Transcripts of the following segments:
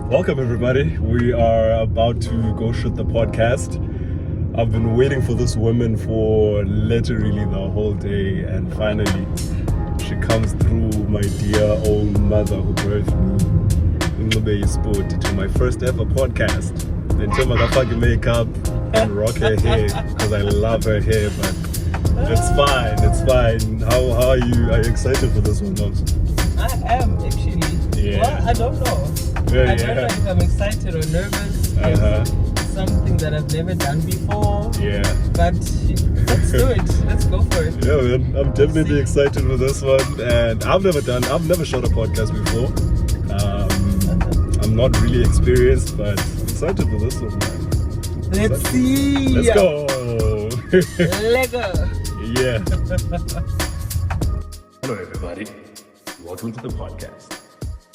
Welcome, everybody. We are about to go shoot the podcast. I've been waiting for this woman for literally the whole day, and finally, she comes through, my dear old mother who birthed me in Lube Sport, to my first ever podcast. Then tell my fucking makeup and rock her hair because I love her hair, but it's fine. It's fine. How are you? Are you excited for this one, Moms? I am actually. Yeah. Well, I don't know. I don't know if I'm excited or nervous. It's something that I've never done before. Yeah. But let's do it. Let's go for it. Yeah, man. I'm definitely excited for this one. And I've never shot a podcast before. I'm not really experienced, but excited for this one, man. Let's see. Let's go. Lego. Yeah. Hello, everybody. Welcome to the podcast.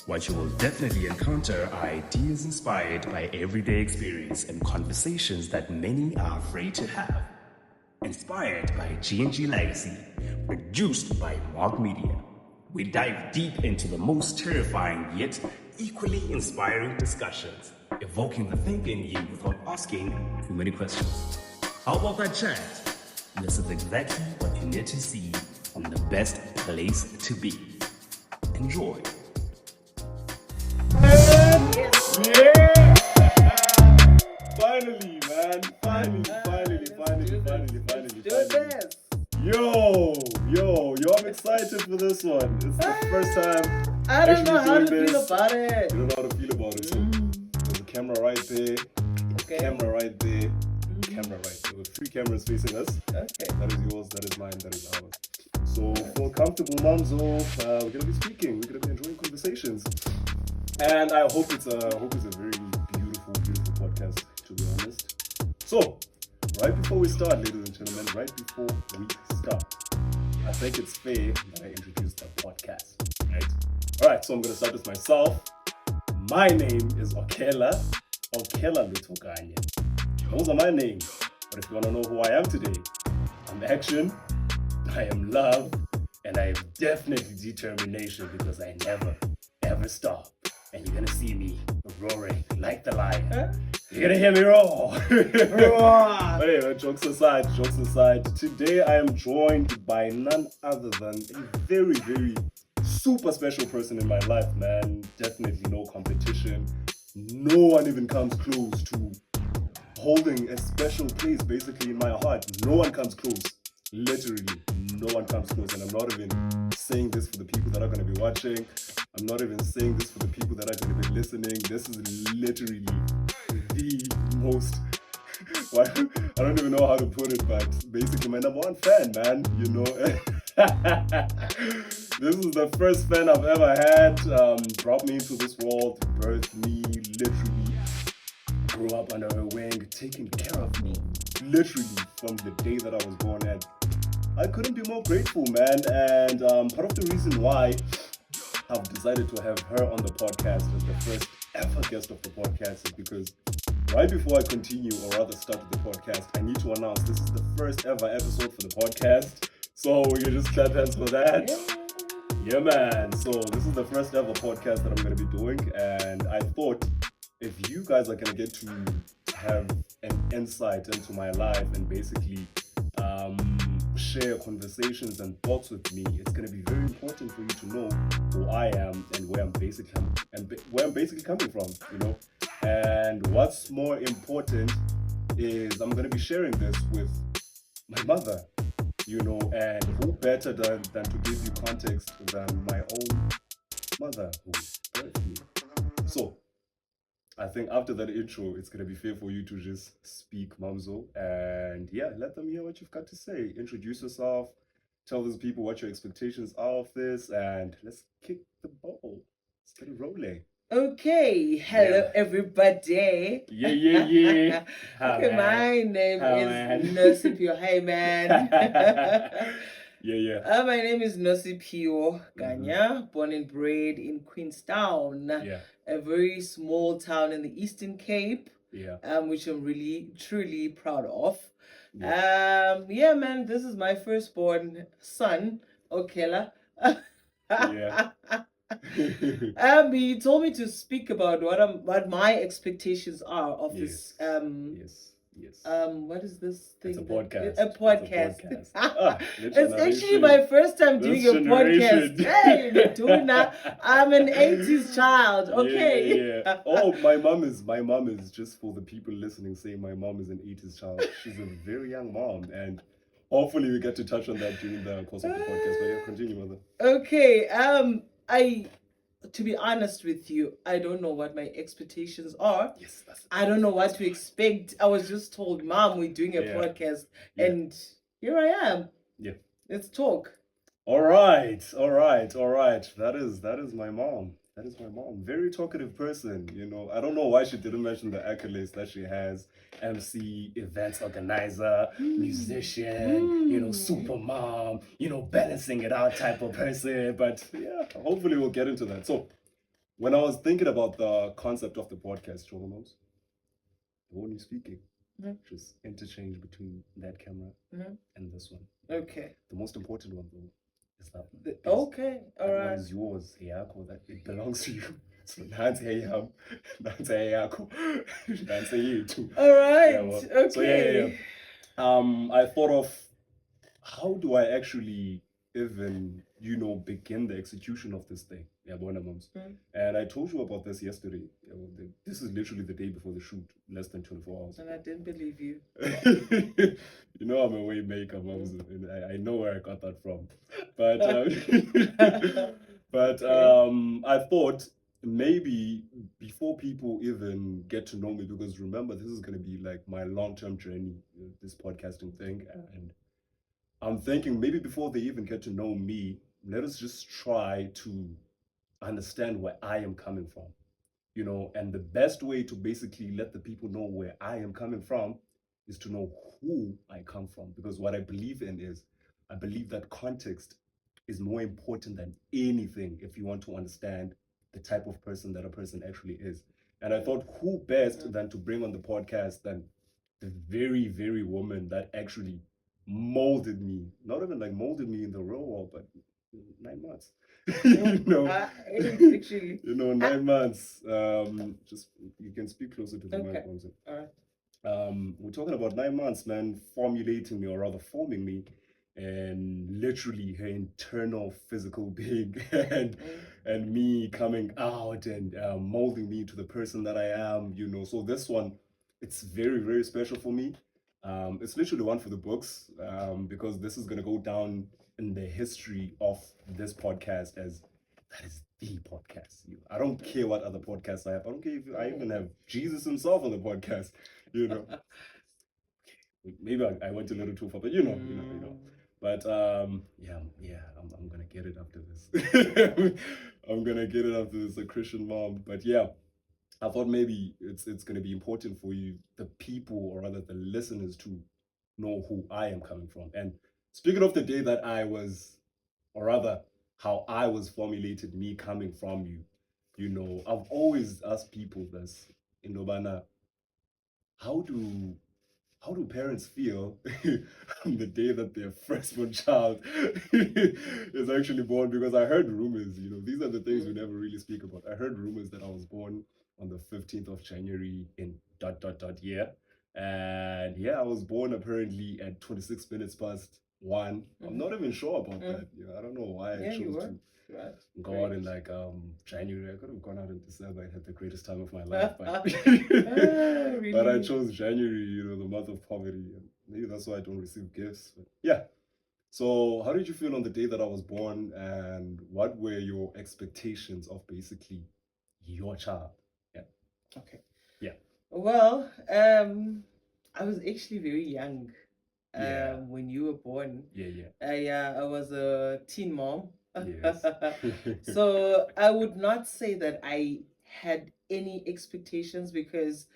What you will definitely encounter are ideas inspired by everyday experience and conversations that many are afraid to have. Inspired by G&G Legacy, produced by Mark Media. We dive deep into the most terrifying yet equally inspiring discussions, evoking the thinking in you without asking too many questions. How about that chat? This is exactly what you need to see from the best place to be. Enjoy. Yeah! Finally, man. Finally. Yo, I'm excited for this one. It's the first time. I don't know how to feel about it. You don't know how to feel about it. So there's a camera right there. Okay. Camera right there. Camera right there. With 3 cameras facing us. Okay. That is yours, that is mine, that is ours. So feel comfortable, Mamzo. We're gonna be speaking. We're gonna be enjoying conversations. And I hope it's a very beautiful podcast, to be honest. So, right before we start, ladies and gentlemen, right before we start, I think it's fair that I introduce the podcast, right? Alright, so I'm gonna start with myself. My name is Okela Lutokanye. Those are my names. But if you wanna know who I am today, I'm action, I am love, and I am definitely determination because I never, ever stop. And you're gonna see me roaring like the lion. You're gonna hear me roar. But anyway, jokes aside. Today I am joined by none other than a very, very super special person in my life, man. Definitely no competition. No one even comes close to holding a special place basically in my heart. No one comes close. Literally, no one comes close. And I'm not even saying this for the people that are going to be watching. I'm not even saying this for the people that are going to be listening. This is literally the most... Well, I don't even know how to put it, but basically my number one fan, man. You know, this is the first fan I've ever had. Brought me into this world, birthed me, literally grew up under her wing, taking care of me, literally from the day that I was born. And I couldn't be more grateful, man. And part of the reason why I've decided to have her on the podcast as the first ever guest of the podcast is because right before I continue, or rather start with the podcast, I need to announce this is the first ever episode for the podcast. So we can just clap hands for that. Yeah, man. So this is the first ever podcast that I'm going to be doing. And I thought if you guys are going to get to have an insight into my life and basically share conversations and thoughts with me, it's going to be very important for you to know who I am and where I'm basically coming from, you know. And what's more important is I'm going to be sharing this with my mother, you know, and who better than to give you context than my own mother who birthed me. So I think after that intro, it's going to be fair for you to just speak, Mamzo, and yeah, let them hear what you've got to say. Introduce yourself, tell those people what your expectations are of this, and let's kick the ball. Let's get it rolling. Okay, hello everybody. Yeah. Okay, my name is Nosipio. Hey, man. Yeah. My name is Nosipio Ganya, born and bred in Queenstown. Yeah. A very small town in the Eastern Cape. Yeah. Which I'm really, truly proud of. Yeah. Man, this is my firstborn son, Okela. Yeah. You told me to speak about what my expectations are of this Yes. what is this thing? It's a podcast. A podcast. It's a podcast. It's actually my first time doing a podcast. Hey, Meduna, I'm an 80s child. Okay. Yeah. Oh, my mom is just for the people listening saying my mom is an 80s child. She's a very young mom, and hopefully we get to touch on that during the course of the podcast. But yeah, continue, mother. Okay. To be honest with you, I don't know what my expectations are. Yes, I don't know what to expect. I was just told, Mom, we're doing a podcast, and here I am. Yeah. Let's talk. All right. That is my mom. That is my mom. Very talkative person, you know. I don't know why she didn't mention the accolades that she has. MC, events organizer, musician, you know, super mom, you know, balancing it out type of person. But yeah, hopefully we'll get into that. So when I was thinking about the concept of the podcast, Cholomoms, the one you're speaking, just interchange between that camera and this one. Okay. The most important one though is that. Okay, all right. One is yours, Yako, that it belongs to you. So that's you. That's you too. All right. Yeah, well, okay. So yeah. I thought of how do I actually even, you know, begin the execution of this thing. Yeah, moms. And I told you about this yesterday. This is literally the day before the shoot, less than 24 hours. And I didn't believe you. You know I'm a way maker, moms. And I know where I got that from. But I thought maybe before people even get to know me, because remember this is gonna be like my long-term journey, this podcasting thing, and I'm thinking maybe before they even get to know me, let us just try to understand where I am coming from, you know, and the best way to basically let the people know where I am coming from is to know who I come from. Because what I believe in is, I believe that context is more important than anything if you want to understand the type of person that a person actually is. And I thought, who best than to bring on the podcast than the very, very woman that actually molded me, not even like molded me in the real world, but 9 months. Actually. 9 months. Just you can speak closer to the mic. All right. We're talking about 9 months, man, formulating me, or rather forming me, and literally her internal physical being, and me coming out and molding me to the person that I am, you know. So this one, it's very, very special for me. It's literally one for the books, because this is going to go down in the history of this podcast as that is the podcast. I don't care what other podcasts I have. I don't care if I even have Jesus himself on the podcast, you know. Maybe I went a little too far, but you know. But I'm gonna get it after this. I'm gonna get it after this, a Christian mom. But yeah, I thought maybe it's gonna be important for you, the people, or rather the listeners, to know who I am coming from. And speaking of the day that I was, or rather how I was formulated, me coming from you, you know, I've always asked people this in Nobana, how do parents feel on the day that their firstborn child is actually born? Because I heard rumors, you know, these are the things we never really speak about. I heard rumors that I was born on the 15th of January in ... year. And yeah, I was born apparently at 26 minutes past 1. I'm not even sure about that. You know, I don't know why I chose to go out in like January. I could have gone out in December and had the greatest time of my life, but really? But I chose January, you know, the month of poverty. Maybe that's why I don't receive gifts. But yeah. So how did you feel on the day that I was born, and what were your expectations of basically your child? Yeah. Okay. Yeah. Well, I was actually very young when you were born. Yeah. I was a teen mom. Yes. So I would not say that I had any expectations, because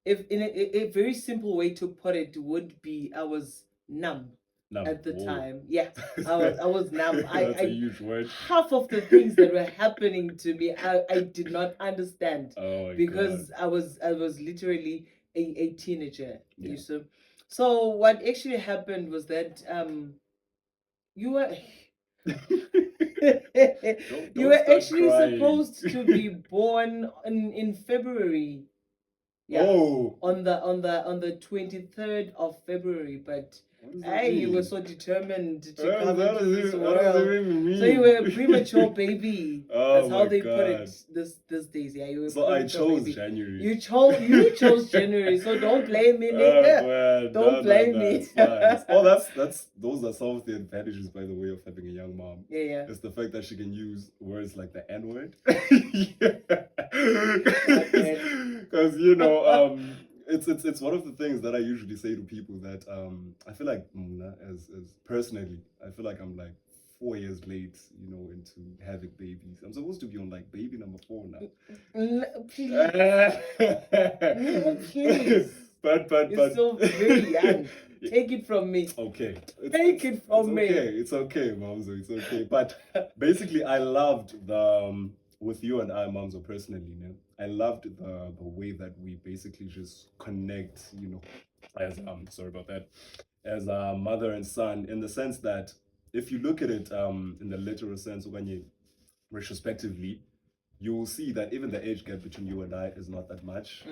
if in a very simple way to put it would be, I was numb. At the time. Yeah, I was numb. That's a huge word. Half of the things that were happening to me, I did not understand. Oh my because God. I was literally a teenager. Yeah. So what actually happened was that you were You were start actually crying. supposed to be born in February. Yeah. Oh, On the 23rd of February, but what does that you were mean? so determined to That come does- into this that doesn't world. even mean. So you were a premature baby. Oh That's how my they put it God. this days. Yeah, you were a So I premature chose baby. January. You chose January, so don't blame me, Oh nigga. man, Don't blame me. It's fine. Oh, that's those are some of the advantages, by the way, of having a young mom. Yeah. It's the fact that she can use words like the N word. Because it's one of the things that I usually say to people that I feel like as personally, I feel like I'm like 4 years late, into having babies. I'm supposed to be on like baby number 4 now. Please. Please. But You're still very young. Take it from me. Okay. Take it from me. It's okay, Mamzo. It's okay. But basically, I loved with you and I, Mamzo, personally, I loved the way that we basically just connect, as sorry about that, as a mother and son, in the sense that if you look at it in the literal sense, when you retrospectively, you will see that even the age gap between you and I is not that much.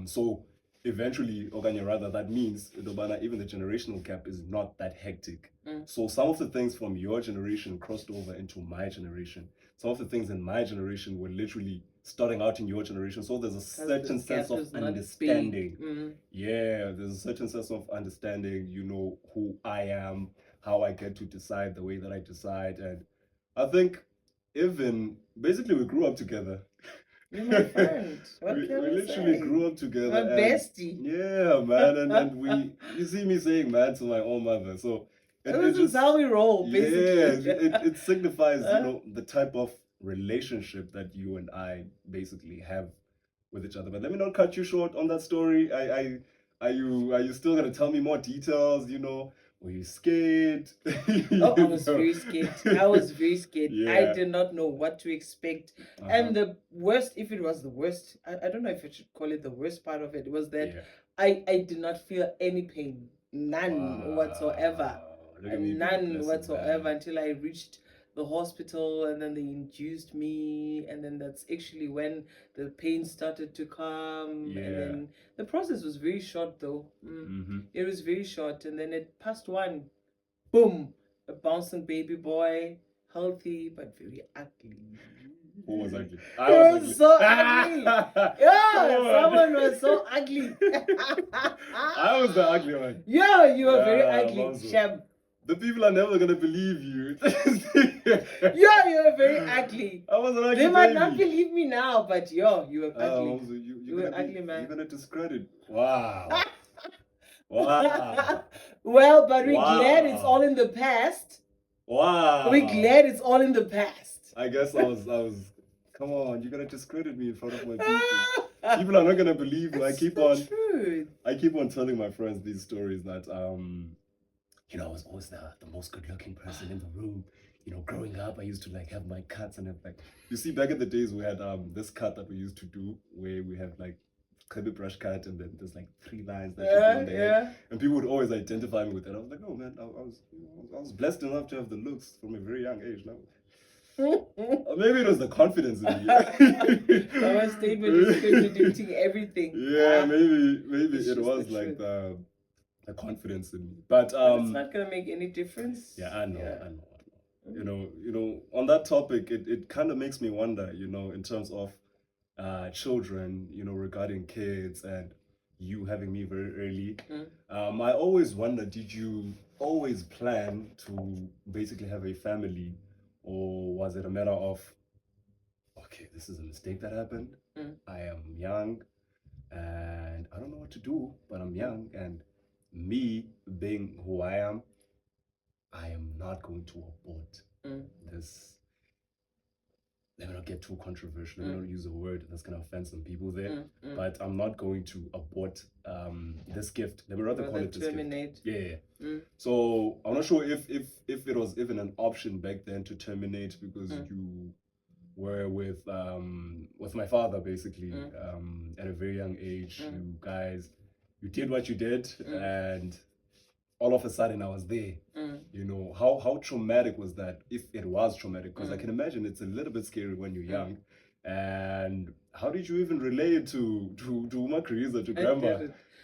So eventually, rather, that means even the generational gap is not that hectic. So some of the things from your generation crossed over into my generation. Some of the things in my generation were literally starting out in your generation. So there's a certain sense of understanding. Yeah, there's a certain sense of understanding, who I am, how I get to decide the way that I decide. And I think even basically we grew up together. You're my friend. What we can we literally say? grew up together. My bestie. Yeah, man. And you see me saying man to my own mother. So this is how we roll, basically. Yeah, it signifies, the type of relationship that you and I basically have with each other. But let me not cut you short on that story. Are you still gonna tell me more details? Were you scared? I was very scared. I was very scared. Yeah. I did not know what to expect. And the worst, if it was the worst, I don't know if I should call it the worst part of it, was that I did not feel any pain. None whatsoever. None whatsoever until I reached the hospital, and then they induced me, and then that's actually when the pain started to come. And then the process was very short though. It was very short, and then it passed one, boom, a bouncing baby boy, healthy but very ugly. Who was ugly? I was so ugly. Yeah, someone was so ugly. I was the ugly one. Yeah, you were very ugly, Sham. The people are never gonna believe you. Yeah, you were very ugly. I was an ugly They might not believe me now, but you were ugly. You were ugly, man. You're gonna discredit. Wow. Wow. Well, but we're glad it's all in the past. Wow. We're glad it's all in the past. I guess I was. Come on, you're gonna discredit me in front of my people. People are not gonna believe me. I keep on telling my friends these stories that I was always the most good-looking person in the room. Growing up, I used to like have my cuts and everything. You see, back in the days, we had this cut that we used to do where we have like curly brush cut, and then there's like 3 lines that you do on the head. And people would always identify me with that. I was like, oh man, I was blessed enough to have the looks from a very young age now. Maybe it was the confidence in me. Our statement is contradicting everything. Yeah, maybe it was like the confidence in me. But it's not gonna make any difference. Yeah, I know. On that topic, it kind of makes me wonder, in terms of children, regarding kids and you having me very early. I always wonder, did you always plan to basically have a family, or was it a matter of, okay, this is a mistake that happened. I am young and I don't know what to do, but I'm young, and me being who I am not going to abort this. Let me not get too controversial. Let me not use a word that's going to offend some people there. But I'm not going to abort this gift. Let me rather call it this terminate. Gift. Yeah. So I'm not sure if it was even an option back then to terminate, because you were with my father basically at a very young age. You guys, you did what you did, and all of a sudden I was there. You know, how traumatic was that? If it was traumatic, because I can imagine it's a little bit scary when you're young. And how did you even relate to Uma Kriza, to grandma?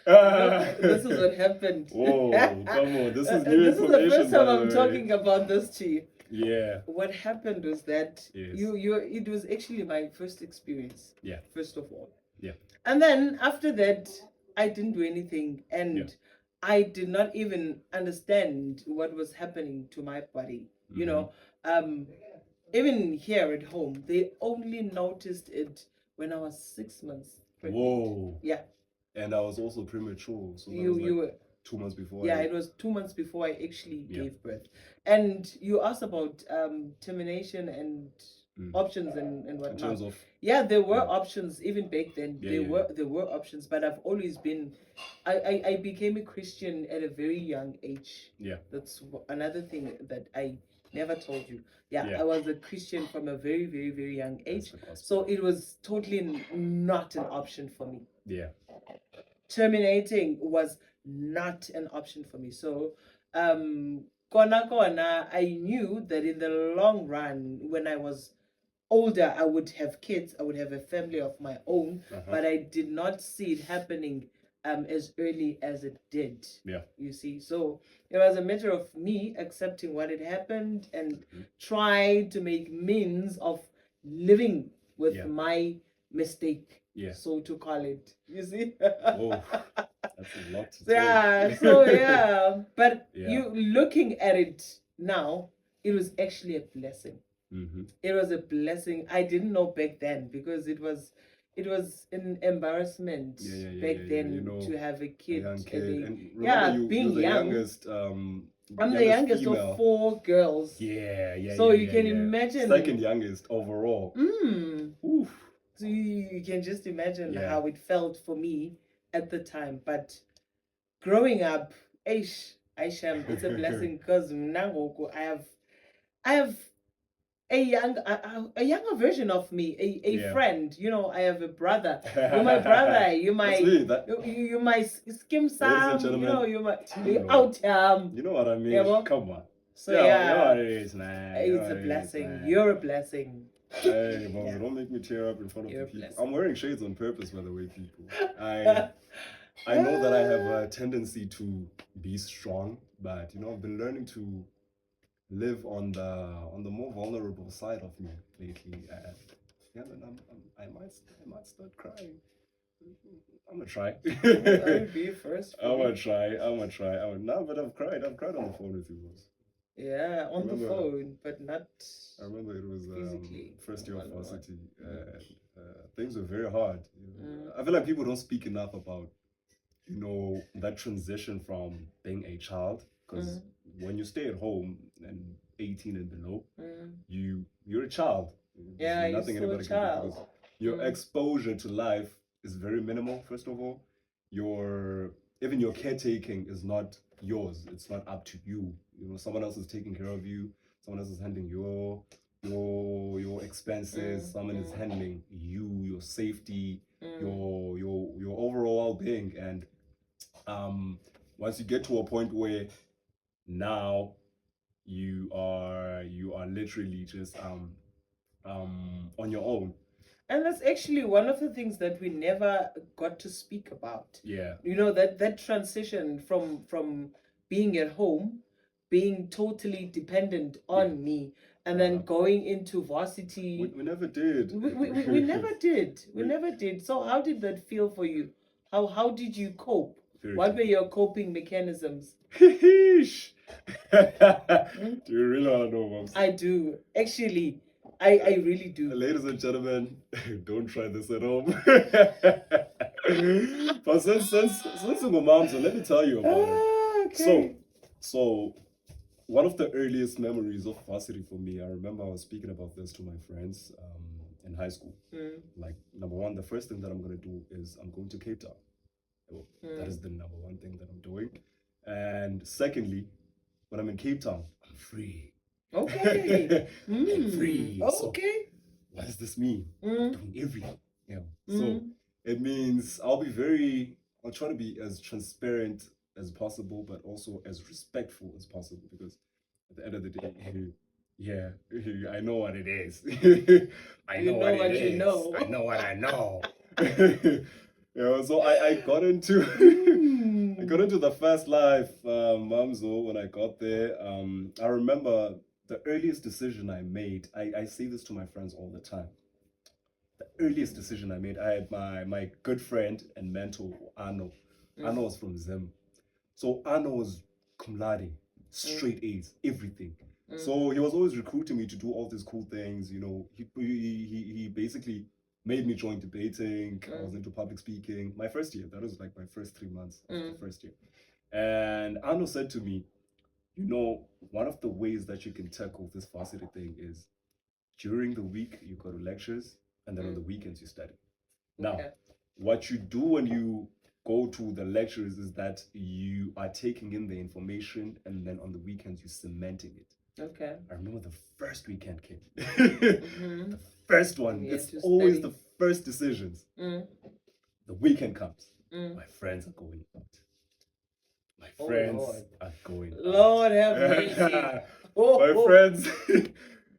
Look, this is what happened. Oh, come on. This is new this information. This is the first time I'm talking about this to you. Yeah. What happened was that it was actually my first experience. Yeah. First of all. Yeah. And then after that, I didn't do anything, and I did not even understand what was happening to my body. You know, even here at home, they only noticed it when I was 6 months pregnant. Whoa. Yeah. And I was also premature. So you were 2 months before. Yeah, it was 2 months before I actually gave birth. And you asked about termination and options and whatnot. In terms of, there were options even back then. There were options, but I've always been. I became a Christian at a very young age. Yeah, that's another thing that I never told you. I was a Christian from a very, very, very young age. So it was totally not an option for me. Yeah. Terminating was not an option for me. So I knew that in the long run, when I was older, I would have kids, I would have a family of my own, but I did not see it happening as early as it did. Yeah. You see, so it was a matter of me accepting what had happened and trying to make means of living with my mistake. Yeah. So to call it. You see? Oh, that's a lot to say. So but you looking at it now, it was actually a blessing. It was a blessing. I didn't know back then, because it was an embarrassment back then, to have a kid. And being the young. Youngest, I'm the youngest female. Of 4 girls. So you can imagine. Second youngest overall. Oof. So you can just imagine how it felt for me at the time. But growing up, it's a blessing, because I have a younger version of me, a friend. You know, I have a brother. You're my brother. You're my you my skim sam. You know, you're my out. You know what I mean? Come on. So you know what it is, man. It's a blessing. You're a blessing. Hey, Mom, don't make me tear up in front of the people. I'm wearing shades on purpose, by the way, people. I know that I have a tendency to be strong, but you know, I've been learning to live on the more vulnerable side of me lately, and I might start crying. I'm gonna try. I'll be first. I'm gonna try. No, but I've cried on the phone with you, boss. Yeah, on the phone, but not. I remember it was first year of varsity. Things were very hard. I feel like people don't speak enough about, you know, that transition from being a child, because when you stay at home and 18 and below, you're a child. There's nothing you're still a child. Your exposure to life is very minimal. First of all, even your caretaking is not yours. It's not up to you. You know, someone else is taking care of you. Someone else is handling your expenses. Someone is handling your safety, your overall well-being. And once you get to a point where now you are literally just on your own. And that's actually one of the things that we never got to speak about. Yeah. You know, that transition from being at home, being totally dependent on me, and then going into varsity. We never did. We never did. We never did. So how did that feel for you? How did you cope? What were your coping mechanisms? Do you really want to know, Moms? I do. Actually, I really do. Ladies and gentlemen, don't try this at home. But since we're moms, let me tell you about it. Okay. So one of the earliest memories of varsity for me, I remember I was speaking about this to my friends in high school. Like, number one, the first thing that I'm going to do is I'm going to Cape Town. That is the number one thing that I'm doing. And secondly, when I'm in Cape Town, I'm free. Okay. I'm free. Okay. So what does this mean? Doing everything. Yeah. So it means I'll try to be as transparent as possible, but also as respectful as possible. Because at the end of the day, yeah, I know what it is. I You know know what it what you is. know. I know what I know. So I got into I got into the fast life, Mamzo, when I got there. I remember the earliest decision I made. I say this to my friends all the time. The earliest decision I made, I had my good friend and mentor, Arno. Arno was from Zim. So Arno was cum laude, straight A's, everything. So he was always recruiting me to do all these cool things. He basically made me join debating. I was into public speaking. My first year, that was like my first 3 months of the first year. And Arno said to me, one of the ways that you can tackle this varsity thing is during the week you go to lectures, and then on the weekends you study. Now, what you do when you go to the lectures is that you are taking in the information, and then on the weekends you're cementing it. Okay. I remember the first weekend, kid. The first one. It's always the first decisions. The weekend comes. My friends are going out. My friends are going out. Lord have mercy. My friends.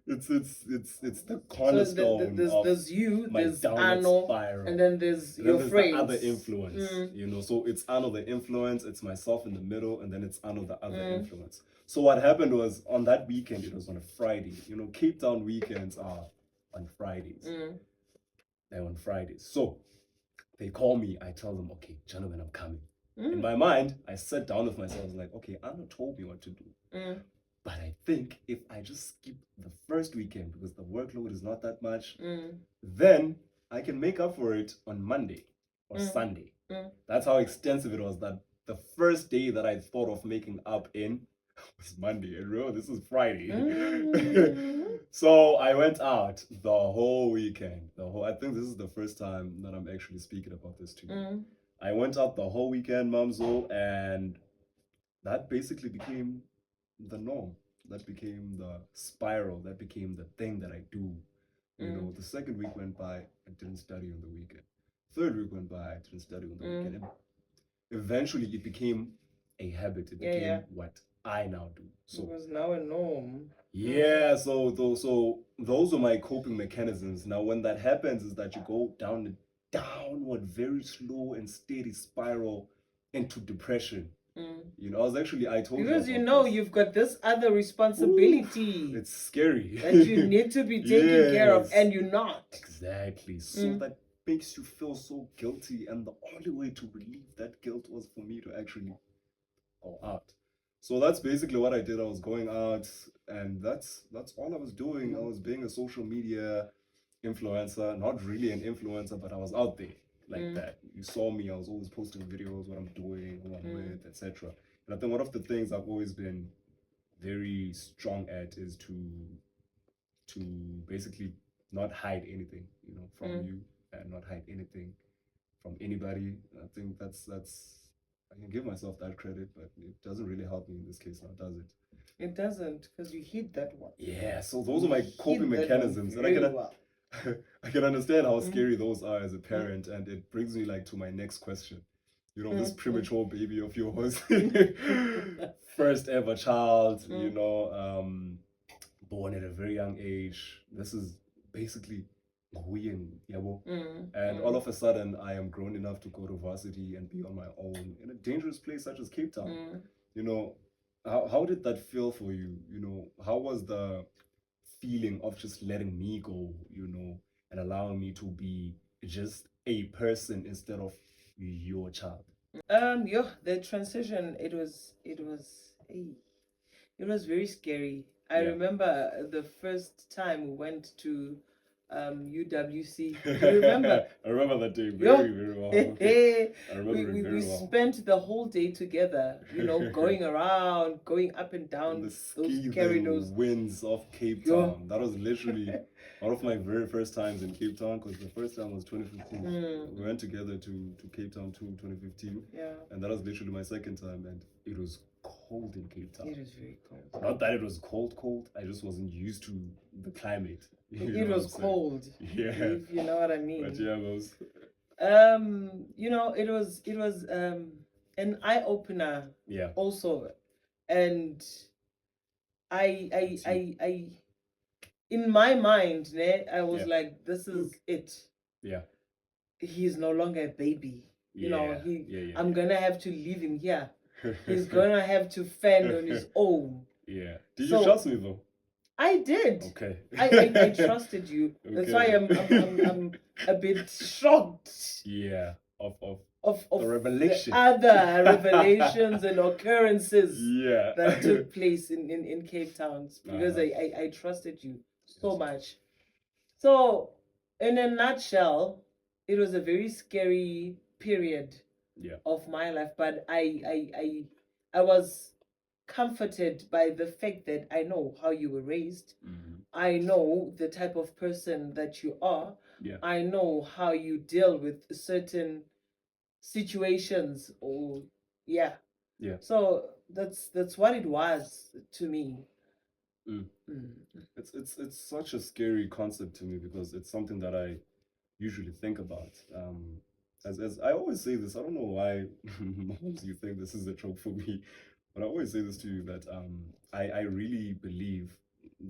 It's the cornerstone. So there's you, my there's downward Arno, spiral. and then there's your there's friends. the other influence. So it's Arno the influence, it's myself in the middle, and then it's Arno the other influence. So what happened was on that weekend, it was on a Friday. Cape Town weekends are on Fridays. They're on Fridays. So they call me, I tell them, okay, gentlemen, I'm coming. In my mind, I sat down with myself, I was like, okay, Arno told me what to do. But I think if I just skip the first weekend because the workload is not that much, then I can make up for it on Monday or Sunday. That's how extensive it was, that the first day that I thought of making up in was Monday. And remember, this is Friday. So I went out the whole weekend. I think this is the first time that I'm actually speaking about this to you. I went out the whole weekend, Mamzo, and that basically became the norm. That became the spiral. That became the thing that I do. The second week went by, I didn't study on the weekend. Third week went by, I didn't study on the weekend. And eventually, it became a habit. It became what I now do. So it was now a norm. Yeah. So those are my coping mechanisms. Now, when that happens, is that you go down a downward, very slow and steady spiral into depression. I was actually, I told you. Because you've got this other responsibility. It's scary. That you need to be taken care of, and you're not. Exactly. So that makes you feel so guilty. And the only way to relieve that guilt was for me to actually go out. So that's basically what I did. I was going out, and that's all I was doing. I was being a social media influencer, not really an influencer, but I was out there like that. You saw me, I was always posting videos, what I'm doing, who I'm with, etc. And I think one of the things I've always been very strong at is to basically not hide anything, from you, and not hide anything from anybody. I think that's I can give myself that credit, but it doesn't really help me in this case now, does it? It doesn't, because you hit that one. Yeah, so those are my coping mechanisms. And I can understand how scary those are as a parent, and it brings me to my next question. This premature baby of yours, first ever child, born at a very young age. This is basically and all of a sudden I am grown enough to go to varsity and be on my own in a dangerous place such as Cape Town. How did that feel for you? How was the feeling of just letting me go, and allowing me to be just a person instead of your child? The transition, it was very scary. I remember the first time we went to UWC. You remember? I remember that day very well. Okay. I remember it very we well. spent the whole day together, going around, going up and down those corridors. winds of Cape Town. That was literally one of my very first times in Cape Town, because the first time was 2015. We went together to Cape Town 2015. Yeah. And that was literally my second time, and it was cold in Cape Town. It was very cold. Not that it was cold. I just wasn't used to the climate. It was cold. Yeah. If you know what I mean. But yeah, those. It was an eye opener. Yeah. Also, and I in my mind, I was like, this is it. Yeah. He's no longer a baby. You know, I'm yeah. gonna have to leave him here. He's gonna have to fend on his own. Yeah. Did you trust me though? I did. Okay. I trusted you. Okay. That's why I'm a bit shocked. Yeah. Of the revelation. The other revelations and occurrences that took place in Cape Town, because I trusted you so much. So, in a nutshell, it was a very scary period of my life, but I was comforted by the fact that I know how you were raised. Mm-hmm. I know the type of person that you are. Yeah. I know how you deal with certain situations, or yeah. So that's what it was to me. It's such a scary concept to me, because it's something that I usually think about. As I always say this, I don't know why moms you think this is a joke for me, but I always say this to you, that I really believe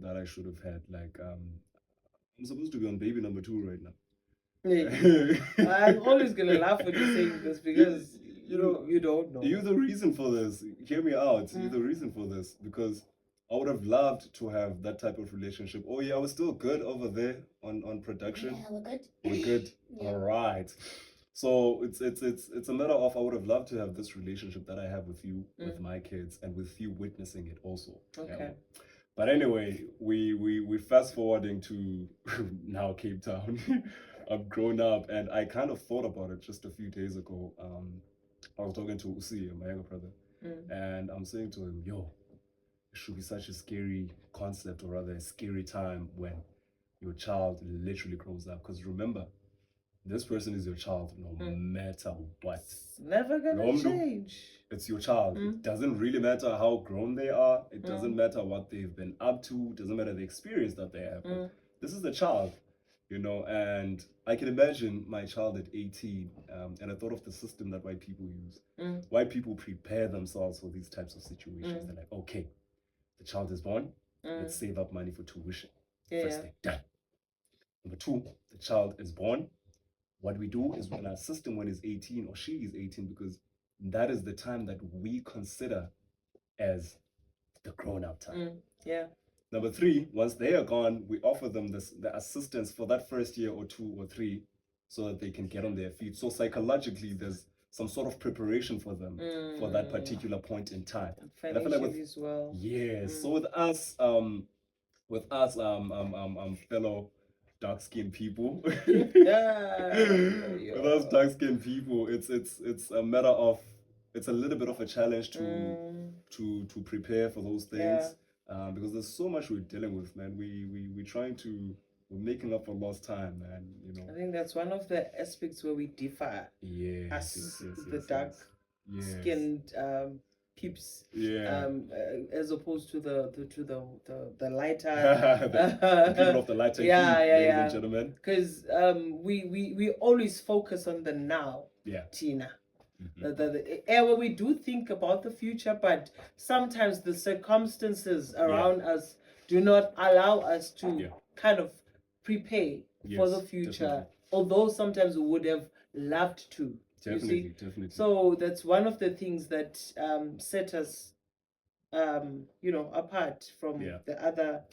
that I should have had, like, I'm supposed to be on baby number 2 right now. I'm always gonna laugh when you're saying this, because you don't know. You're the reason for this. Hear me out. You're the reason for this, because I would have loved to have that type of relationship. Oh yeah, I was still good over there on production. Yeah, we're good. We're good. Yeah. All right. So it's a matter of, I would have loved to have this relationship that I have with you, with my kids, and with you witnessing it also. Okay. But anyway, we fast forwarding to now Cape Town. I've grown up, and I kind of thought about it just a few days ago. I was talking to Usi, my younger brother, and I'm saying to him, yo, it should be such a scary concept, or rather a scary time, when your child literally grows up. Because remember, this person is your child no matter what. It's never gonna change. It's your child. It doesn't really matter how grown they are. It doesn't matter what they've been up to. It doesn't matter the experience that they have. This is the child, and I can imagine my child at 18, and I thought of the system that white people use. White people prepare themselves for these types of situations. They're like, okay, the child is born, let's save up money for tuition. First thing, done. Number 2, the child is born. What we do is, we're going to assist him when he's 18, or she is 18, because that is the time that we consider as the grown-up time. Number 3, once they are gone, we offer them the assistance for that first year or 2 or 3, so that they can get on their feet. So psychologically, there's some sort of preparation for them for that particular point in time. And I feel like as well. Yes. So with us, fellow dark-skinned people, with us dark-skinned people, it's a matter of, it's a little bit of a challenge to prepare for those things, because there's so much we're dealing with, man. We're making up for lost time, man. I think that's one of the aspects where we differ. The dark-skinned peeps, as opposed to the lighter, the people of the lighter, ladies and gentlemen. Because we always focus on the now, Tina. The where we do think about the future, but sometimes the circumstances around us do not allow us to kind of prepare for the future, definitely. Although sometimes we would have loved to. Definitely. So that's one of the things that set us, apart from the other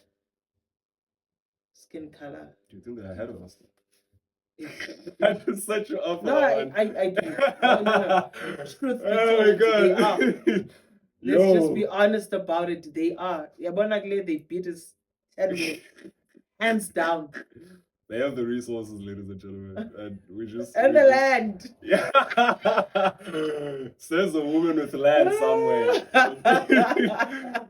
skin color. Do you think they're ahead of us? I just set you up. No, I do. No. Truth be told, they are. Let's just be honest about it. They are. Yabonakle, they beat us hands down. They have the resources, ladies and gentlemen, and and the land. Yeah, says a woman with land somewhere.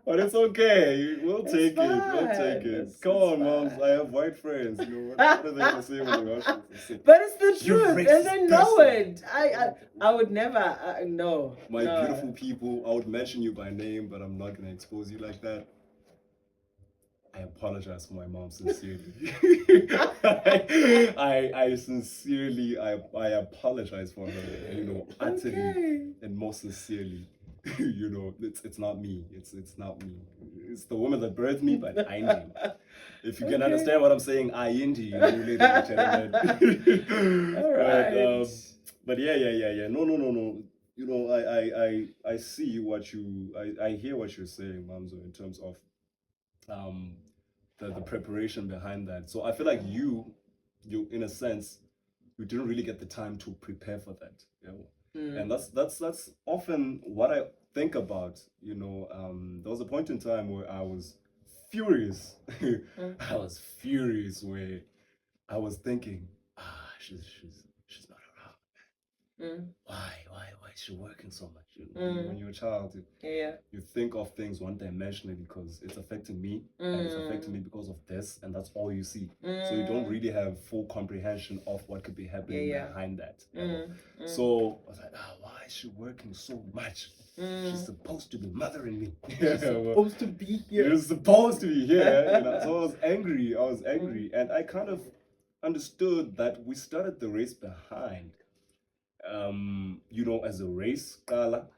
But it's okay. We'll take it. Come on, moms. I have white friends. What are they gonna say when they watch this? But it's the truth, and they know it. I would never. No. My beautiful people, I would mention you by name, but I'm not gonna expose you like that. I apologize for my mom sincerely. I sincerely, I apologize for her, utterly and most sincerely. It's not me. It's not me. It's the woman that birthed me, but I Indy. If you can understand what I'm saying, I Indy, ladies and gentlemen. All right. But yeah. No. I see what I hear what you're saying, Mamzo, in terms of um the preparation behind that. So I feel like you in a sense you didn't really get the time to prepare for that. And that's often what I think about. There was a point in time where I was furious. I was furious where I was thinking, she's not around. Why is she working so much? When you're a child, you think of things one dimensionally because it's affecting me and it's affecting me because of this, and that's all you see. So you don't really have full comprehension of what could be happening behind that. So I was like, why is she working so much? She's supposed to be mothering me. She's supposed to be here. You're supposed to be here. So I was angry. And I kind of understood that we started the race behind. As a race, Kala,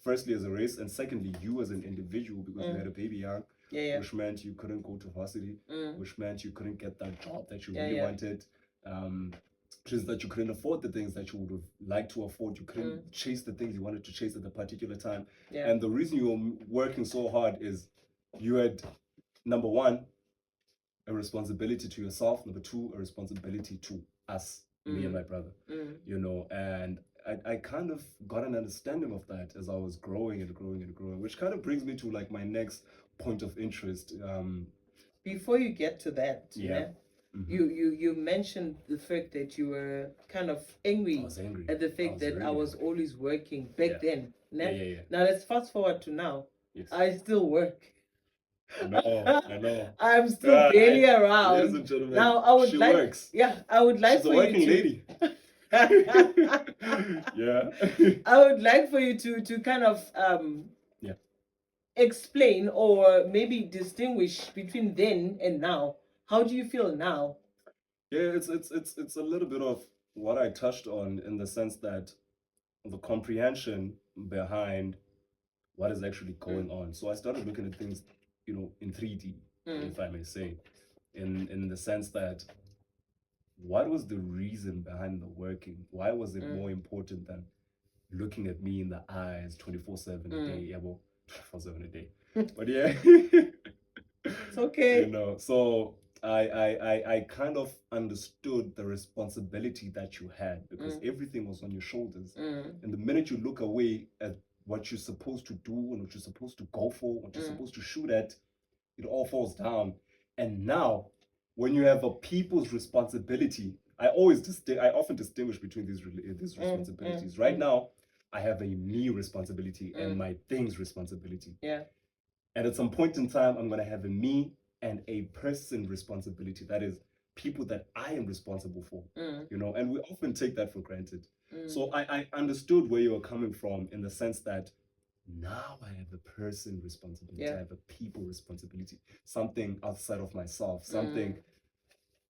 firstly as a race, and secondly, you as an individual, because you had a baby young, which meant you couldn't go to varsity, which meant you couldn't get that job that you really wanted, which is that you couldn't afford the things that you would have liked to afford. You couldn't chase the things you wanted to chase at the particular time. And the reason you were working so hard is you had, number one, a responsibility to yourself, number two, a responsibility to us, me and my brother, and I kind of got an understanding of that as I was growing, which kind of brings me to like my next point of interest. Before you get to that, you mentioned the fact that you were kind of angry, I was angry at the fact that really I was always working back then. Yeah. Now let's fast forward to now. Yes. I still work. I know. I'm still barely around. Ladies and gentlemen, now I would she like, works. I would like She's for a working you to, lady. Yeah. I would like for you to kind of explain or maybe distinguish between then and now. How do you feel now? Yeah, it's a little bit of what I touched on, in the sense that the comprehension behind what is actually going on. So I started looking at things, in 3D, if I may say, in the sense that what was the reason behind the working? Why was it more important than looking at me in the eyes 24/7 a day? Yeah, well, 24/7 a day. But yeah, it's okay. So I kind of understood the responsibility that you had, because everything was on your shoulders. And the minute you look away at what you're supposed to do and what you're supposed to go for, what you're supposed to shoot at, it all falls down. And now, when you have a people's responsibility, I often distinguish between these responsibilities. Right now, I have a me responsibility and my things responsibility. Yeah. And at some point in time, I'm gonna have a me and a person responsibility. That is, people that I am responsible for. And we often take that for granted. So I understood where you were coming from, in the sense that now I have a person responsibility, I have a people responsibility, something outside of myself, something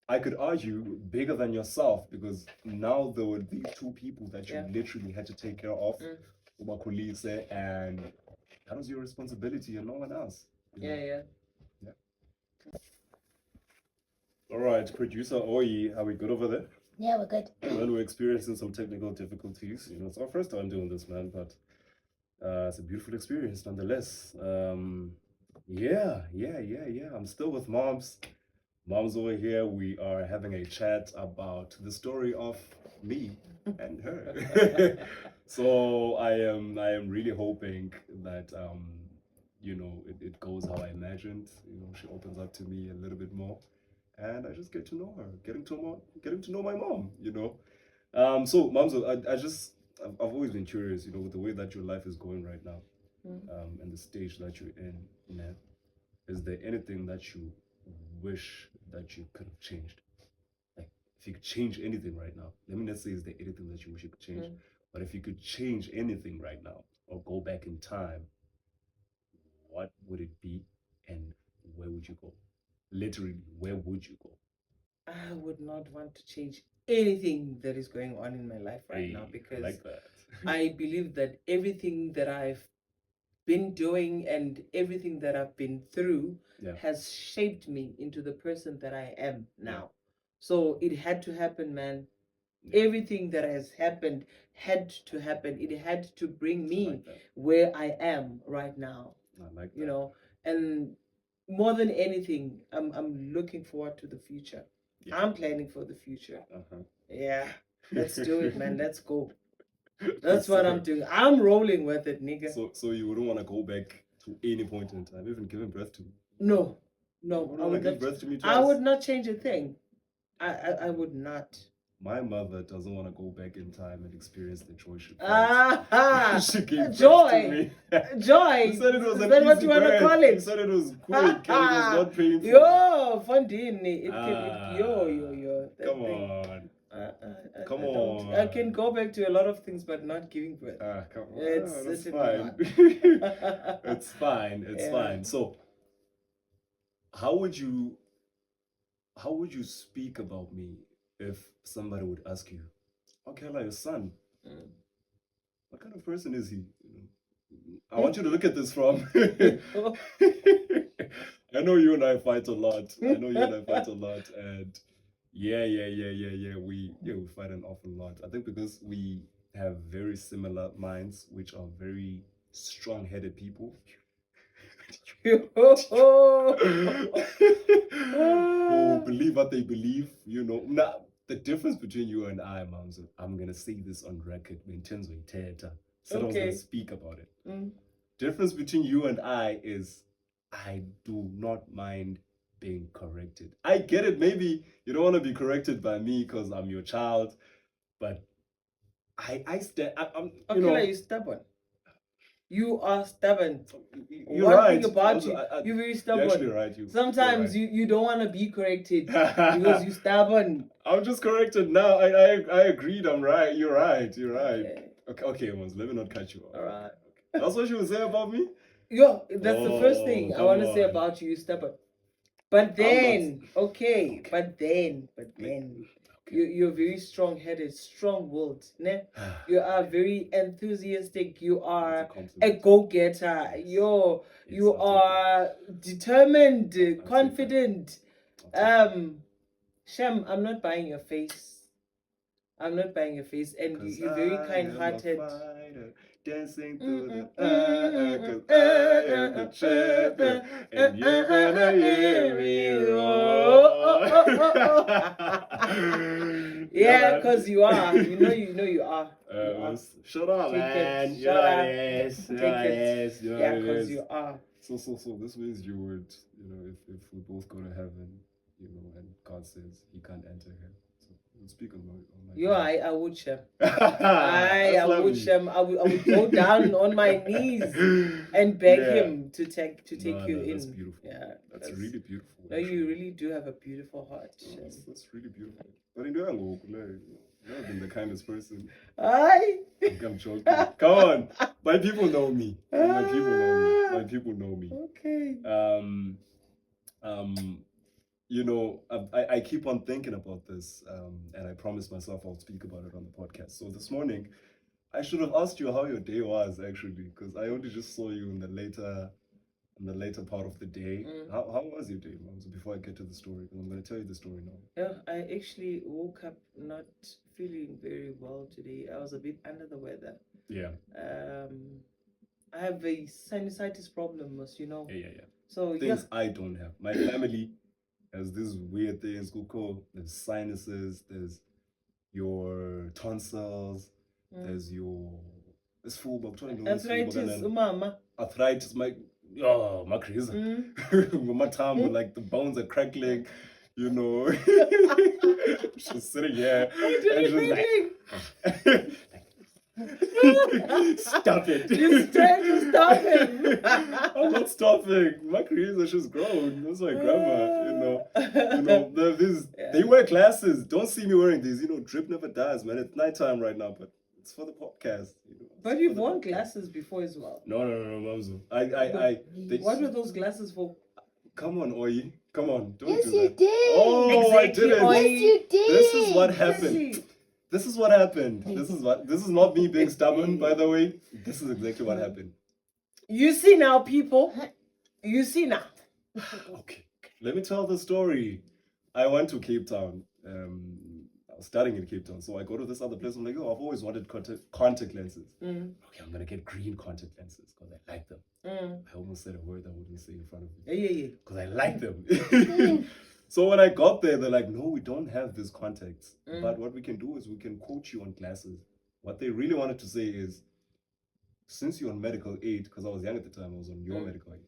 I could argue bigger than yourself, because now there were these two people that you literally had to take care of, and that was your responsibility and no one else. Yeah. All right, producer Oyi, are we good over there? Yeah, we're good. Well, we're experiencing some technical difficulties. It's our first time doing this, man, but it's a beautiful experience nonetheless. Yeah. I'm still with Moms. Mom's over here. We are having a chat about the story of me and her. So I am really hoping that it goes how I imagined. She opens up to me a little bit more, and I just get to know her, getting to know my mom. So Momzo, I've always been curious, with the way that your life is going right now, and the stage that you're in. Is there anything that you wish that you could have changed? Like, if you could change anything right now, let me not say is there anything that you wish you could change, but if you could change anything right now or go back in time, what would it be, and where would you go? Literally, where would you go? I would not want to change anything that is going on in my life right Hey, now, I because like that. I believe that everything that I've been doing and everything that I've been through Yeah. has shaped me into the person that I am now. Yeah. So it had to happen, man. Yeah. Everything that has happened had to happen. It had to bring I me like that. where I am right now. I like that. You know, and more than anything, I'm looking forward to the future. Yeah. I'm planning for the future. Uh-huh. Yeah, let's do it, man. Let's go. That's what I'm doing. I'm rolling with it, nigga. So you wouldn't want to go back to any point in time, even giving birth to me? No, You no, wouldn't I want would to give not. birth to me I twice? would not change a thing. I would not. My mother doesn't want to go back in time and experience the joy she felt. Ah, She gave birth to joy, me. joy. You said it was Is an that what easy you want to birth. call You it? said it was quick and it was not painful. Yo, Fondini. Yo. That Come thing. on. Come I don't- on. I can go back to a lot of things, but not giving birth. Come on. It's That's certainly fine. not. It's fine. It's Yeah. fine. So, how would you speak about me if somebody would ask you, okay, like your son, what kind of person is he? I want you to look at this from. I know you and I fight a lot. And yeah. We fight an awful lot. I think because we have very similar minds, which are very strong-headed people. Who believe what they believe, Now, the difference between you and I, Mamzo, I'm gonna say this on record. In terms of theater, so I was gonna speak about it. Difference between you and I is I do not mind being corrected. I get it. Maybe you don't want to be corrected by me because I'm your child, but I'm Okay, you're stubborn. You are stubborn. You're One right. thing about you, you're very stubborn. actually right. Sometimes you don't want to be corrected because you're stubborn. I'm just corrected now. I agreed. I'm right. You're right. Okay, Mons, let me not cut you off. All right. That's what you would say about me? Yo, that's the first thing I want to say about you. You're stubborn. But then, you're very strong-headed, strong-willed. Ne? You are very enthusiastic. You are a go-getter. You are determined, confident. Shem, I'm not buying your face. And you're very kind-hearted. Dancing through the cause I am the champion, and you're gonna hear me roar. Yeah, because you are. You know you are. Shut up, man. Shut up. Yeah, because you are. So this means you would, if we both go to heaven, and God says he can't enter here. Speak on my I would, Shem. I would, Shem. I would go down on my knees and beg him to take you in. That's beautiful. Yeah, that's really beautiful. No, you really do have a beautiful heart. That's really beautiful. But you've never been the kindest person. I'm joking. Come on, my people know me. My people know me. Okay. I keep on thinking about this, and I promised myself I'll speak about it on the podcast. So this morning, I should have asked you how your day was, actually, because I only just saw you in the later part of the day. How was your day, Mom? So before I get to the story, because I'm going to tell you the story now. Yeah, I actually woke up not feeling very well today. I was a bit under the weather. Yeah. I have a sinusitis problem, as you know. Yeah. So things I don't have. My family has this weird thing. There's sinuses. There's your tonsils. There's full. Arthritis, mama. Arthritis, my crazy. My tongue, like the bones are crackling. She's sitting here. And she's like, stop it. Just trying to stop it. I'm not stopping. My career is just grown. That's my grandma, they wear glasses. Don't see me wearing these. Drip never dies, man. It's nighttime right now, but it's for the podcast. But you've worn glasses before as well. No, Mamzo. What were those glasses for? Come on, Oi. Come on, don't Yes, do you that. did. Oh, Exactly, I didn't. Oi. Yes, you did. This is what happened. Exactly. This is what happened. This is not me being stubborn, by the way. This is exactly what happened. You see now, people. You see now. Okay. Let me tell the story. I went to Cape Town. I was studying in Cape Town. So I go to this other place. I'm like, oh, I've always wanted contact lenses. Okay, I'm gonna get green contact lenses because I like them. I almost said a word I wouldn't say in front of you. Yeah. Because I like them. So when I got there, they're like, no, we don't have these contacts. But what we can do is we can quote you on glasses. What they really wanted to say is, since you're on medical aid, because I was young at the time, I was on your medical aid.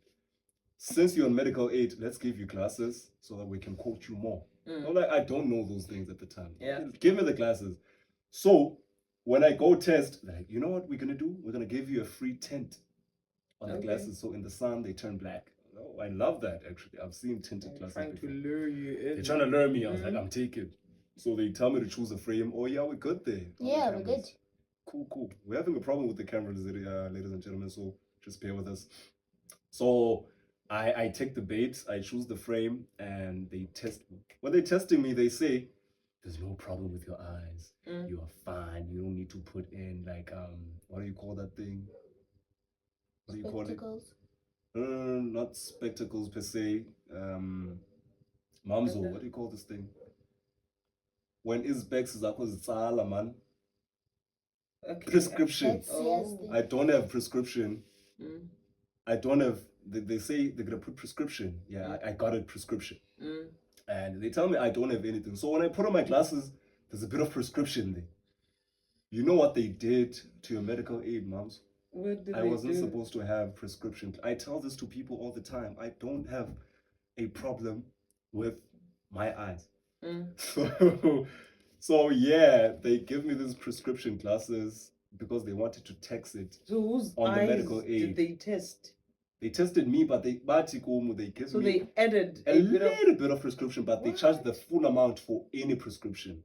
Since you're on medical aid, let's give you glasses so that we can quote you more. I'm like, I don't know those things at the time. Yeah. Give me the glasses. So when I go test, they're like, you know what we're gonna do? We're gonna give you a free tint on the glasses, so in the sun they turn black. Oh, I love that actually. I've seen tinted glasses Trying before. to lure you in. They're trying to lure me. I was like, I'm taking. So they tell me to choose a frame. Oh yeah, we're good there. Yeah, we're good. Cool. We're having a problem with the cameras, ladies and gentlemen. So just bear with us. So I take the bait. I choose the frame, and they test me. When they're testing me, they say, "There's no problem with your eyes. You are fine. You don't need to put in like what do you call that thing? What do you call it? Spectacles. Not spectacles per se. Mamzo, what do you call this thing? When is Bex is akuzitsala man. Okay. Prescription. Yes, I don't have prescription. I don't have. They say they're gonna put prescription. Yeah, I got a prescription. And they tell me I don't have anything. So when I put on my glasses, there's a bit of prescription there. You know what they did to your medical aid, moms? What did I they wasn't do? supposed to have prescription. I tell this to people all the time. I don't have a problem with my eyes. So yeah, they give me these prescription glasses because they wanted to tax it. So whose on eyes the medical aid. did they test? They tested me, but they gave So me they added a little bit of prescription, but they charged the full amount for any prescription.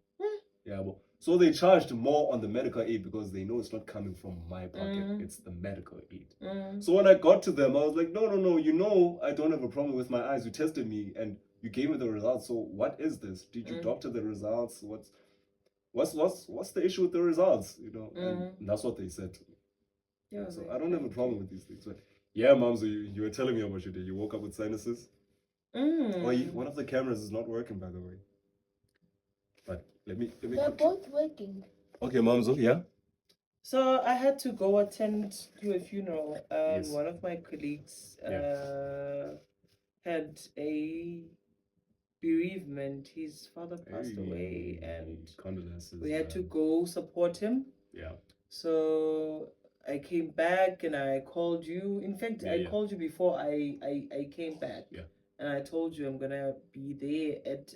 Yeah, well, so they charged more on the medical aid because they know it's not coming from my pocket, it's the medical aid. So when I got to them, I was like, no, you know I don't have a problem with my eyes. You tested me and you gave me the results. So what is this? Did you doctor the results? What's the issue with the results? You know, and that's what they said to me. Yeah, so I don't have a problem with these things. But yeah, mom, so you were telling me about your day. You woke up with sinuses. Oh, one of the cameras is not working, by the way. But let me. They're both working. Okay, mom, so yeah. So I had to go attend to a funeral. Yes. One of my colleagues had a bereavement. His father passed away, and condolences. We had to go support him. Yeah. So I came back and I called you. In fact, I called you before I came back. Yeah. And I told you I'm gonna be there at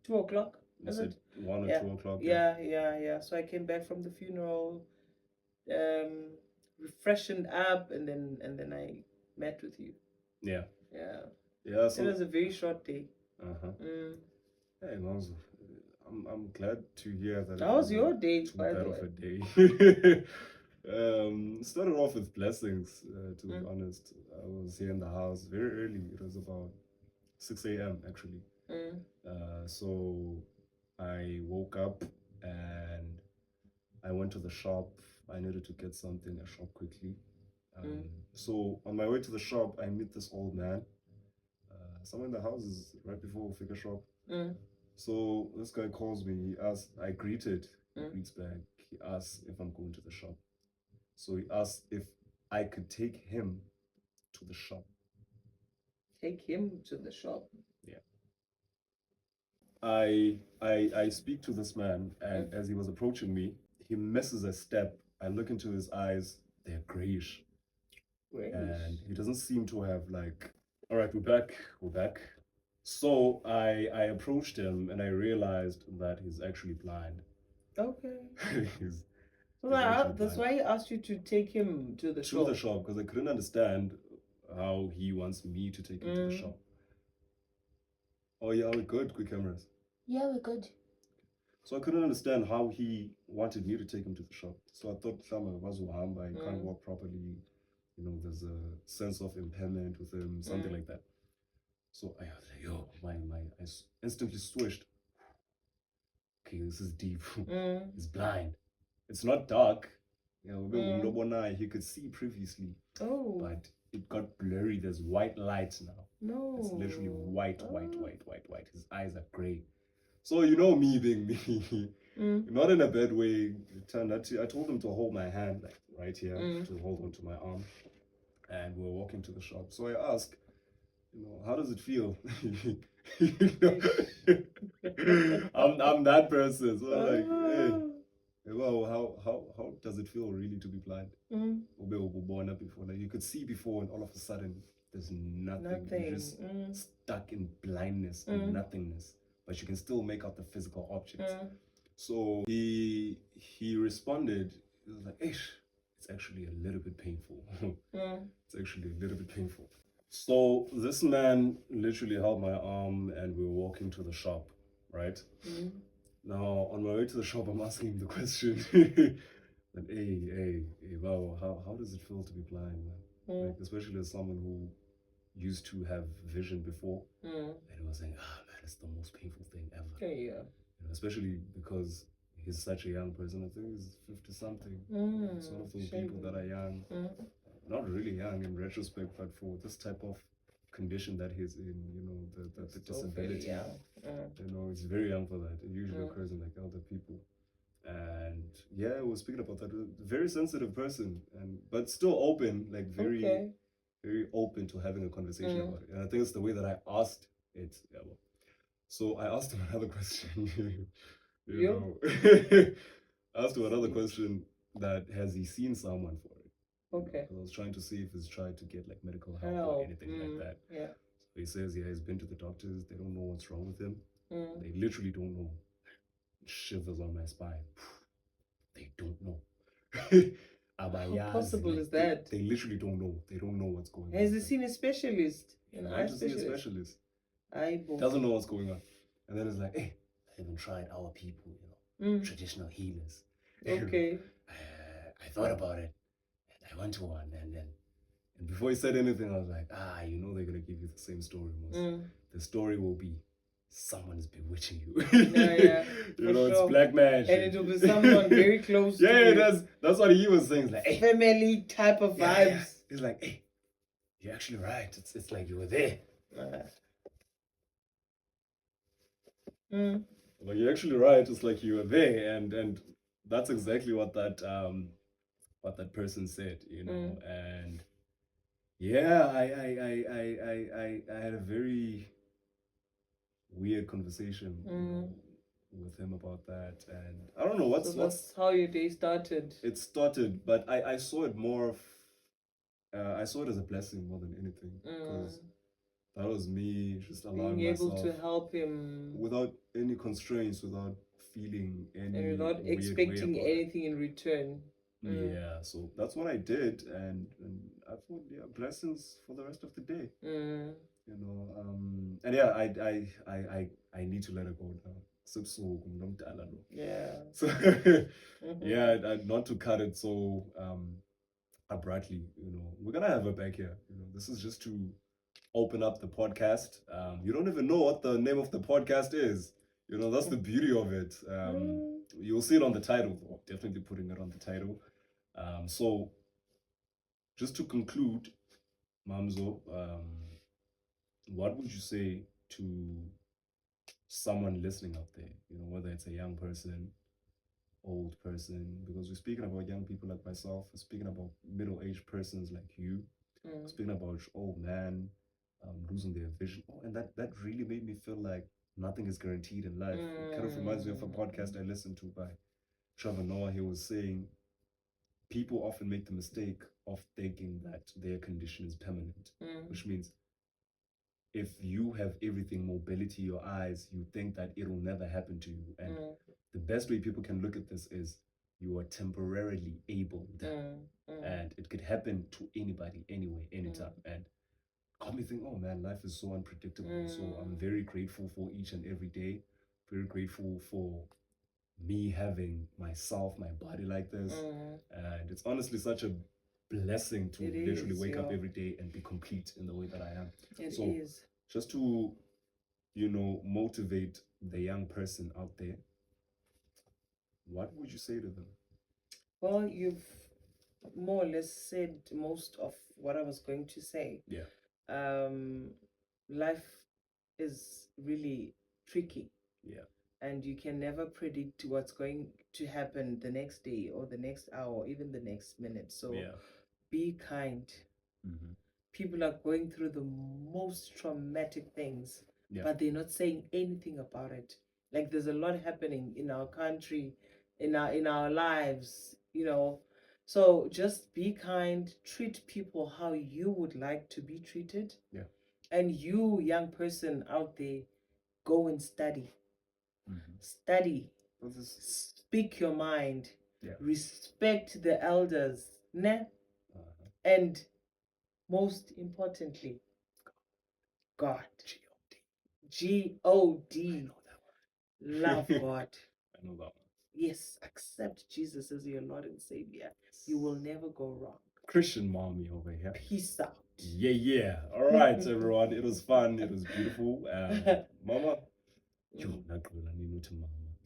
2 o'clock. Is it 1 or 2 o'clock? Yeah. So I came back from the funeral, refreshened up, and then I met with you. Yeah. Yeah. So it was a very short day. Hey, Manzo, I'm glad to hear that. How was your day, by the way? Of a day. Started off with blessings, to be honest. I was here in the house very early. It was about 6 a.m. actually. So I woke up and I went to the shop. I needed to get something at shop quickly. So on my way to the shop, I meet this old man. Someone in the house is right before we figure shop. So this guy calls me. He asks, I greeted. He greets back. He asks if I'm going to the shop. So he asked if I could take him to the shop. Take him to the shop? Yeah. I speak to this man, and as he was approaching me, he misses a step. I look into his eyes. They're grayish. And he doesn't seem to have like, all right, we're back. So I approached him and I realized that he's actually blind. Okay. he's that's why I asked you to take him to the shop. To the shop, because I couldn't understand how he wants me to take him to the shop. Oh yeah, we're good. Quick cameras. Yeah, we're good. So I couldn't understand how he wanted me to take him to the shop. So I thought he can't walk properly. You know, there's a sense of impairment with him, something like that. So I was like, yo, instantly switched. Okay, this is deep. It's blind. It's not dark. You know, he could see previously, Oh. but it got blurry. There's white light now. No. It's literally white. His eyes are gray. So you know me being me, not in a bad way. It turned out I told him to hold my hand, like right here, to hold onto my arm, and we were walking to the shop. So I asked, you know, how does it feel? You know, I'm that person. So I'm like, hey, well, how does it feel really to be blind? Before, like you could see before, and all of a sudden there's nothing. You're just stuck in blindness and nothingness, but you can still make out the physical objects. So he responded. He was like, "Ish, it's actually a little bit painful. It's actually a little bit painful." So this man literally held my arm and we were walking to the shop, right? Now, on my way to the shop, I'm asking him the question. Like, hey, wow, how does it feel to be blind, man? Like, especially as someone who used to have vision before. And he was saying, man, it's the most painful thing ever. Yeah. You know, especially because he's such a young person. I think he's 50 something. It's one of those people that are young. Not really young in retrospect, but for this type of condition that he's in, you know, the disability, you know, it's very young for that. It usually occurs in like elder people. And yeah, we were speaking about that. A very sensitive person, but still open, like very open to having a conversation about it. And I think it's the way that I asked it. Yeah, well. So I asked him another question. you know, I asked him another question, that has he seen someone for it? Okay. I was trying to see if he's tried to get like medical help or anything like that. Yeah. So he says, yeah, he's been to the doctors. They don't know what's wrong with him. They literally don't know. Shivers on my spine. They don't know. How possible is that? They literally don't know. They don't know what's going on. Has he seen a specialist? Why to see a specialist? I doesn't know what's going on. And then it's like, hey, I even tried our people, you know, traditional healers. Okay. I thought about it. I went to one, and before he said anything, I was like, you know they're gonna give you the same story, most. The story will be someone's bewitching you. Yeah. You know, it's black magic. And it will be someone very close to you. Yeah, that's what he was saying. It's like, hey, family type of vibes. Yeah. He's like, hey, you're actually right. It's like you were there. Like, you're actually right. It's like you were there, and that's exactly what that person said, you know. And yeah, I had a very weird conversation with him about that, and I don't know what's how your day started. It started, but I saw it more of I saw it as a blessing more than anything, because that was me just allowing being able myself to help him without any constraints, without feeling any and without expecting anything in return. Yeah, so that's what I did, and I thought, yeah, blessings for the rest of the day. You know, and yeah, I need to let it go now. Yeah. So yeah, not to cut it so abruptly. You know, we're gonna have her back here. You know, this is just to open up the podcast. You don't even know what the name of the podcast is. You know, that's the beauty of it. You'll see it on the title. Oh, definitely putting it on the title. So just to conclude, Mamzo, what would you say to someone listening out there? You know, whether it's a young person, old person, because we're speaking about young people like myself, we're speaking about middle-aged persons like you, we're speaking about old man losing their vision. Oh, and that really made me feel like nothing is guaranteed in life. It kind of reminds me of a podcast I listened to by Trevor Noah. He was saying people often make the mistake of thinking that their condition is permanent, which means if you have everything, mobility, your eyes, you think that it will never happen to you. And the best way people can look at this is you are temporarily abled, and it could happen to anybody, anywhere, anytime. And got me thinking, oh man, life is so unpredictable. So I'm very grateful for each and every day. Very grateful for me having myself, my body like this. And it's honestly such a blessing to literally wake up every day and be complete in the way that I am. It is. just to, motivate the young person out there, what would you say to them? Well, you've more or less said most of what I was going to say. Yeah. Life is really tricky. Yeah. And you can never predict what's going to happen the next day or the next hour or even the next minute. So be kind. Mm-hmm. People are going through the most traumatic things, but they're not saying anything about it. Like there's a lot happening in our country, in our lives, So just be kind, treat people how you would like to be treated. Yeah. And you, young person out there, go and study. Mm-hmm. Study. Speak your mind. Yeah. Respect the elders. Ne? And most importantly, God. G-O-D. Love God. I know that one. Yes, accept Jesus as your Lord and Savior. You will never go wrong. Christian mommy over here. Peace out. Yeah. All right, everyone. It was fun. It was beautiful. Mama.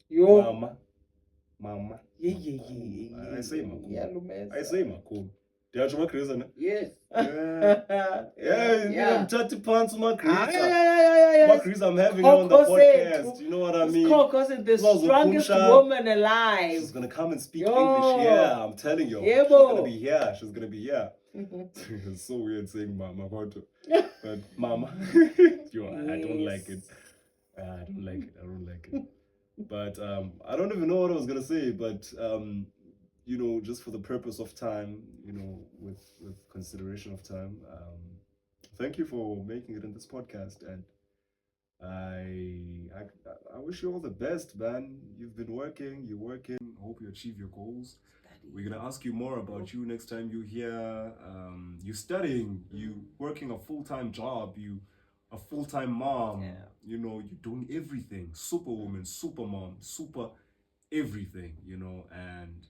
Yo. Mama. Yeah. I say Makulu. Yeah, Lumeza. I say Makulu. Yes. Yeah. Mtati pants Makriza. Yeah. Makriza, I'm having her on the podcast. You know what I mean? Coco's the strongest woman alive. She's gonna come and speak English. Yeah, I'm telling you. She's gonna be here. It's so weird saying Mama, but Mama. I don't like it. I don't like it. But I don't even know what I was gonna say. But just for the purpose of time, with consideration of time, thank you for making it in this podcast, and I wish you all the best, man. You've been working, you're working. Hope you achieve your goals. We're gonna ask you more about you next time you hear. You studying, you working a full-time job, you a full-time mom. Yeah. You're doing everything. Superwoman, super mom, super everything. And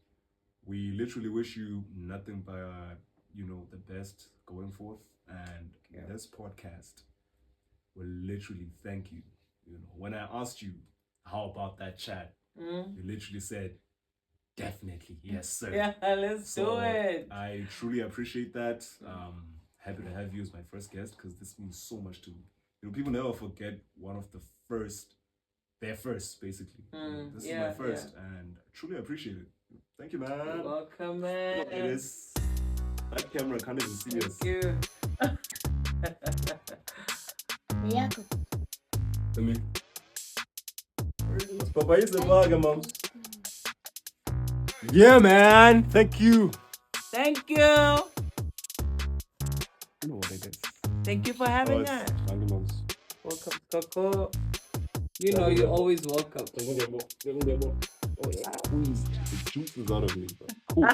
we literally wish you nothing but the best going forth. And this podcast will literally thank you. When I asked you how about that chat, you literally said, definitely, yes, sir. Yeah, let's do it. I truly appreciate that. Happy to have you as my first guest because this means so much to me. People never forget one of their first, basically. This is my first, and I truly appreciate it. Thank you, man. You're welcome, man. It is. That camera can't even see us. Thank you. I mean, Papa is a bugger, mom. Yeah, man. Thank you. Thank you. You know what it is. Thank you for having us. Welcome, Coco. You're always welcome. The juice is out of me. Cool.